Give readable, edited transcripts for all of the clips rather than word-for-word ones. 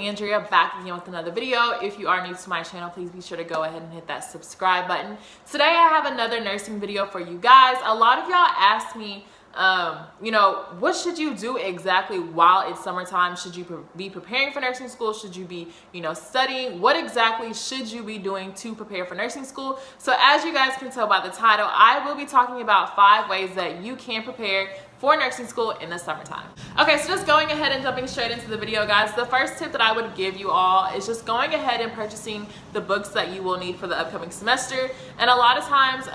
Andrea, back again with another video. If you are new to my channel, please be sure to go ahead and hit that subscribe button. Today I have another nursing video for you guys. A lot of y'all asked me, what should you do exactly while it's summertime? Should you be preparing for nursing school? Should you be, studying? What exactly should you be doing to prepare for nursing school? So as you guys can tell by the title, I will be talking about 5 ways that you can prepare for nursing school in the summertime. Okay, so just going ahead and jumping straight into the video, guys. The first tip that I would give you all is just going ahead and purchasing the books that you will need for the upcoming semester. And a lot of times,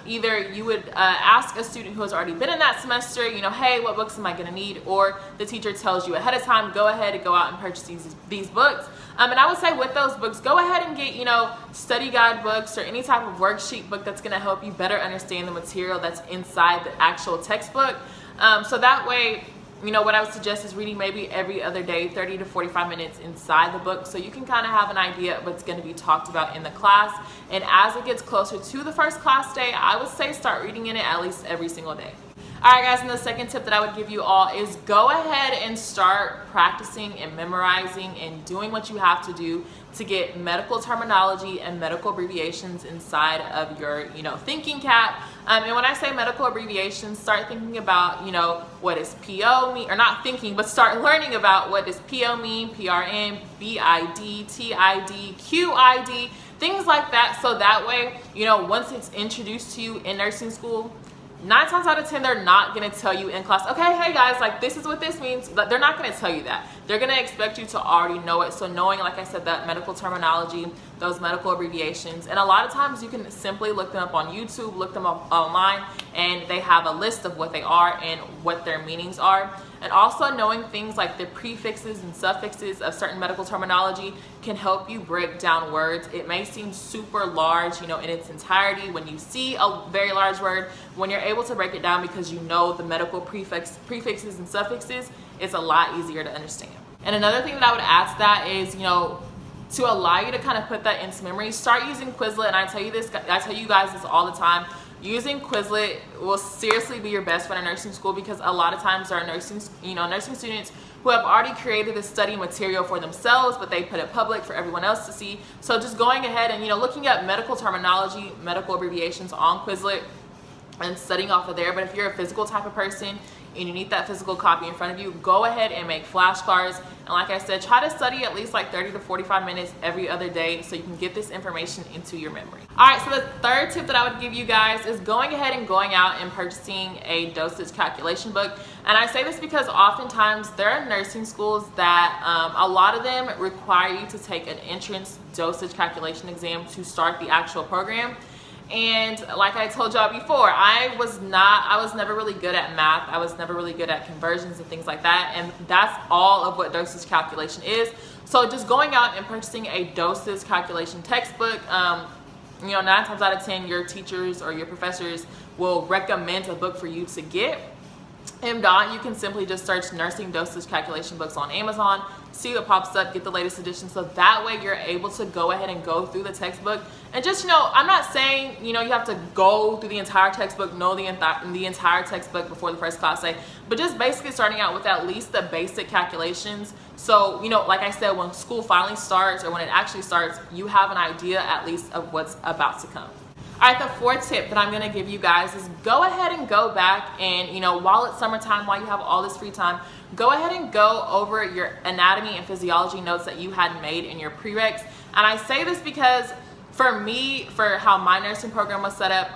either you would ask a student who has already been in that semester, hey, what books am I gonna need? Or the teacher tells you ahead of time, go ahead and go out and purchase these books. And I would say with those books, go ahead and get, study guide books or any type of worksheet book that's gonna help you better understand the material that's inside the actual textbook. So that way, what I would suggest is reading maybe every other day, 30 to 45 minutes inside the book, so you can kind of have an idea of what's going to be talked about in the class. And as it gets closer to the first class day, I would say start reading in it at least every single day. Alright guys, and the second tip that I would give you all is go ahead and start practicing and memorizing and doing what you have to do to get medical terminology and medical abbreviations inside of your, thinking cap. And when I say medical abbreviations, start thinking about, what does PO mean, or not thinking, but start learning about what does PO mean, PRN, BID, TID, QID, things like that. So that way, once it's introduced to you in nursing school, 9 times out of 10, they're not going to tell you in class, okay, hey guys, like this is what this means. They're not going to tell you that. They're going to expect you to already know it. So knowing, like I said, that medical terminology, those medical abbreviations, and a lot of times you can simply look them up on YouTube, look them up online, and they have a list of what they are and what their meanings are. And also knowing things like the prefixes and suffixes of certain medical terminology can help you break down words. It may seem super large, in its entirety when you see a very large word. When you're able to break it down because you know the medical prefixes and suffixes, it's a lot easier to understand. And another thing that I would add to that is, to allow you to kind of put that into memory, start using Quizlet. And I tell you guys this all the time. Using Quizlet will seriously be your best friend in nursing school, because a lot of times there are nursing students who have already created the study material for themselves, but they put it public for everyone else to see. So just going ahead and, looking up medical terminology, medical abbreviations on Quizlet and studying off of there. But if you're a physical type of person and you need that physical copy in front of you, go ahead and make flashcards. And like I said, try to study at least like 30 to 45 minutes every other day so you can get this information into your memory. Alright, so the third tip that I would give you guys is going ahead and going out and purchasing a dosage calculation book. And I say this because oftentimes there are nursing schools that a lot of them require you to take an entrance dosage calculation exam to start the actual program. And like I told y'all before, I was never really good at math. I was never really good at conversions and things like that. And that's all of what dosage calculation is. So just going out and purchasing a dosage calculation textbook, 9 times out of 10, your teachers or your professors will recommend a book for you to get. If not, you can simply just search nursing dosage calculation books on Amazon, see what pops up, get the latest edition, so that way you're able to go ahead and go through the textbook. And just, I'm not saying, you have to go through the entire textbook, know the entire textbook before the first class day, but just basically starting out with at least the basic calculations. So, like I said, when school finally starts, or when it actually starts, you have an idea at least of what's about to come. Alright, the fourth tip that I'm going to give you guys is go ahead and go back and, while it's summertime, while you have all this free time, go ahead and go over your anatomy and physiology notes that you had made in your prereqs. And I say this because for me, for how my nursing program was set up,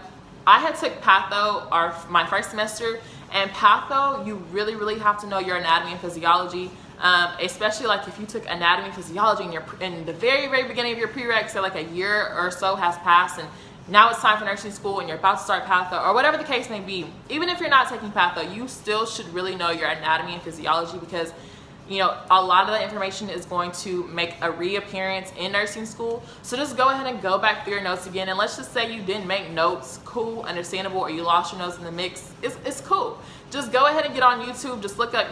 I had took patho my first semester, and patho, you really have to know your anatomy and physiology. Especially like if you took anatomy and physiology in the very beginning of your prereqs, so like a year or so has passed, and now it's time for nursing school and you're about to start patho, or whatever the case may be. Even if you're not taking patho, you still should really know your anatomy and physiology, because a lot of the information is going to make a reappearance in nursing school. So just go ahead and go back through your notes again, and let's just say you didn't make notes, cool, understandable, or you lost your notes in the mix, it's cool. Just go ahead and get on YouTube, just look up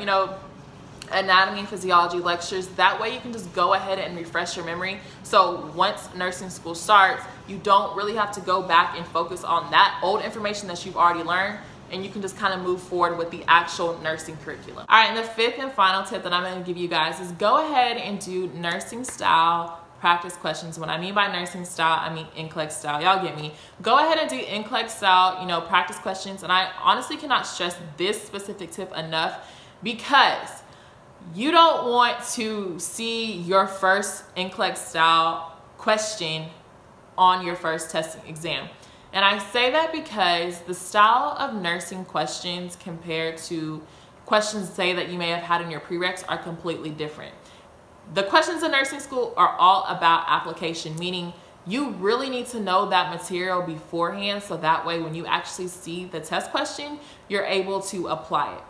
anatomy and physiology lectures. That way you can just go ahead and refresh your memory, so once nursing school starts, you don't really have to go back and focus on that old information that you've already learned. and you can just kind of move forward with the actual nursing curriculum. All right, and the fifth and final tip that I'm going to give you guys is go ahead and do nursing style practice questions. When I mean by nursing style, I mean NCLEX style. Y'all get me. Go ahead and do NCLEX style, you know, practice questions. And I honestly cannot stress this specific tip enough, because you don't want to see your first NCLEX style question on your first testing exam. And I say that because the style of nursing questions compared to questions, say, that you may have had in your prereqs are completely different. The questions in nursing school are all about application, meaning you really need to know that material beforehand, so that way when you actually see the test question, you're able to apply it.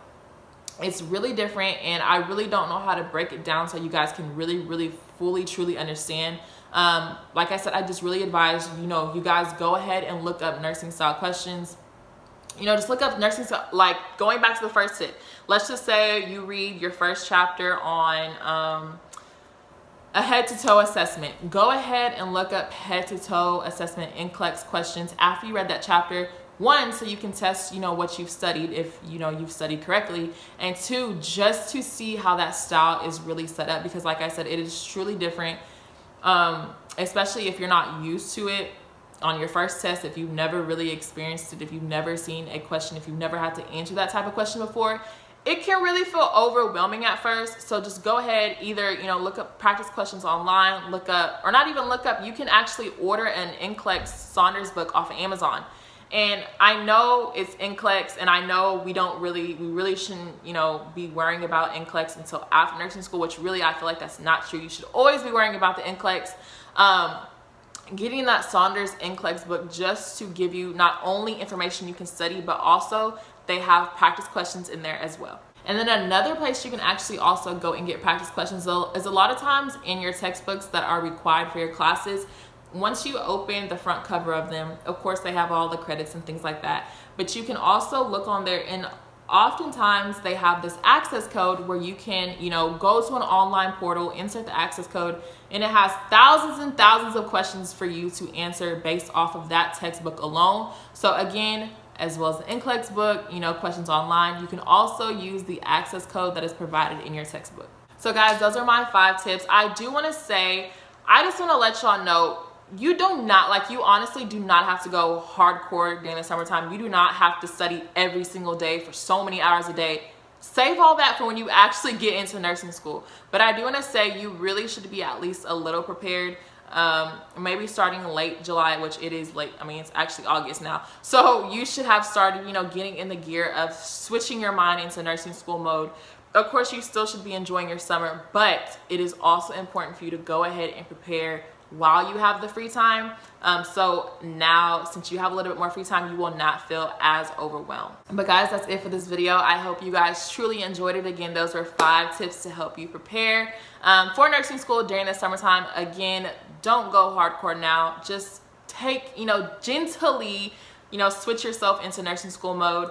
It's really different, and I really don't know how to break it down so you guys can really fully truly understand. Like I said, I just really advise, you know, you guys go ahead and look up nursing style questions. You know, just look up nursing style, like going back to the first tip. Let's just say you read your first chapter on a head-to-toe assessment. Go ahead and look up head-to-toe assessment NCLEX questions after you read that chapter. One, so you can test, you know, what you've studied, if you know you've studied correctly, and two, just to see how that style is really set up, because like I said, it is truly different, especially if you're not used to it on your first test, if you've never really experienced it, if you've never seen a question, if you've never had to answer that type of question before. It can really feel overwhelming at first. So just go ahead, either, you know, look up practice questions online, look up, or not even look up, you can actually order an NCLEX Saunders book off of Amazon. And I know it's NCLEX, and I know we really shouldn't, you know, be worrying about NCLEX until after nursing school, which really I feel like that's not true. You should always be worrying about the NCLEX. Getting that Saunders NCLEX book just to give you not only information you can study, but also they have practice questions in there as well. And then another place you can actually also go and get practice questions is a lot of times in your textbooks that are required for your classes. Once you open the front cover of them, of course they have all the credits and things like that, but you can also look on there, and oftentimes they have this access code where you can, you know, go to an online portal, insert the access code, and it has thousands and thousands of questions for you to answer based off of that textbook alone. So again, as well as the NCLEX book, you know, questions online, you can also use the access code that is provided in your textbook. So guys, those are my 5 tips. I do want to say, I just want to let y'all know, you honestly do not have to go hardcore during the summertime. You do not have to study every single day for so many hours a day. Save all that for when you actually get into nursing school. But I do want to say you really should be at least a little prepared. Maybe starting late July, which it is late. I mean, it's actually August now. So you should have started, you know, getting in the gear of switching your mind into nursing school mode. Of course, you still should be enjoying your summer, but it is also important for you to go ahead and prepare while you have the free time. So now, since you have a little bit more free time, you will not feel as overwhelmed. But guys, that's it for this video. I hope you guys truly enjoyed it. Again, those were 5 tips to help you prepare for nursing school during the summertime. Again, don't go hardcore now. Just take, you know, gently, you know, switch yourself into nursing school mode.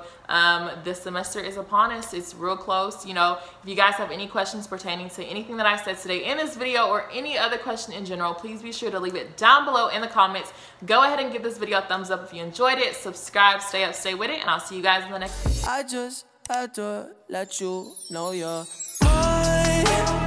This semester is upon us. It's real close. You know, if you guys have any questions pertaining to anything that I said today in this video, or any other question in general, please be sure to leave it down below in the comments. Go ahead and give this video a thumbs up if you enjoyed it. Subscribe, stay up, stay with it, and I'll see you guys in the next video. I just had to let you know you're mine.